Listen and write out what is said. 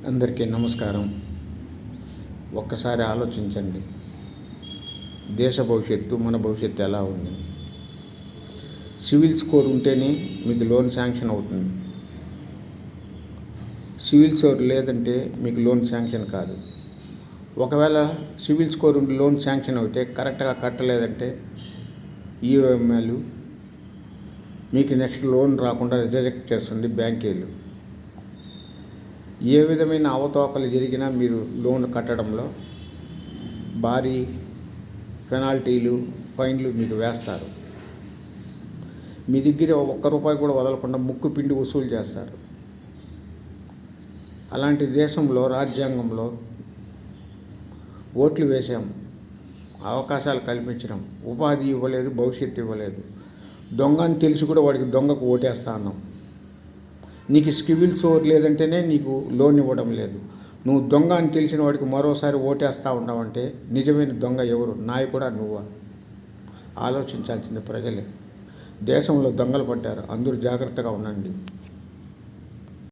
అందరికీ నమస్కారం. ఒక్కసారి ఆలోచించండి, దేశ భవిష్యత్తు మన భవిష్యత్తు ఎలా ఉంది. సివిల్ స్కోర్ ఉంటేనే మీకు లోన్ శాంక్షన్ అవుతుంది. సివిల్ స్కోర్ లేదంటే మీకు లోన్ శాంక్షన్ కాదు. ఒకవేళ సివిల్ స్కోర్ ఉండి లోన్ శాంక్షన్ అయితే కరెక్ట్గా కట్టలేదంటే ఈఎంఐలు మీకు నెక్స్ట్ లోన్ రాకుండా రిజెక్ట్ చేస్తుంది బ్యాంకీలు. ఏ విధమైన అవతవకలు జరిగినా మీరు లోన్ కట్టడంలో భారీ పెనాల్టీలు, ఫైన్లు మీకు వేస్తారు. మీ దగ్గర ఒక్క రూపాయి కూడా వదలకుండా ముక్కు పిండి వసూలు చేస్తారు. అలాంటి దేశంలో రాజ్యాంగంలో ఓట్లు వేసాం, అవకాశాలు కల్పించడం, ఉపాధి ఇవ్వలేదు, భవిష్యత్తు ఇవ్వలేదు. దొంగ అని తెలిసి కూడా వాడికి దొంగకు ఓటేస్తా అన్నాం. నీకు సివిల్ స్కోర్ లేదంటేనే నీకు లోన్ ఇవ్వడం లేదు. నువ్వు దొంగ అని తెలిసిన వాడికి మరోసారి ఓటేస్తూ ఉన్నావంటే నిజమైన దొంగ ఎవరు? నాయకుడా నువ్వా? ఆలోచించాల్సింది ప్రజలే. దేశంలో దొంగలు పడ్డారు, అందరూ జాగ్రత్తగా ఉండండి.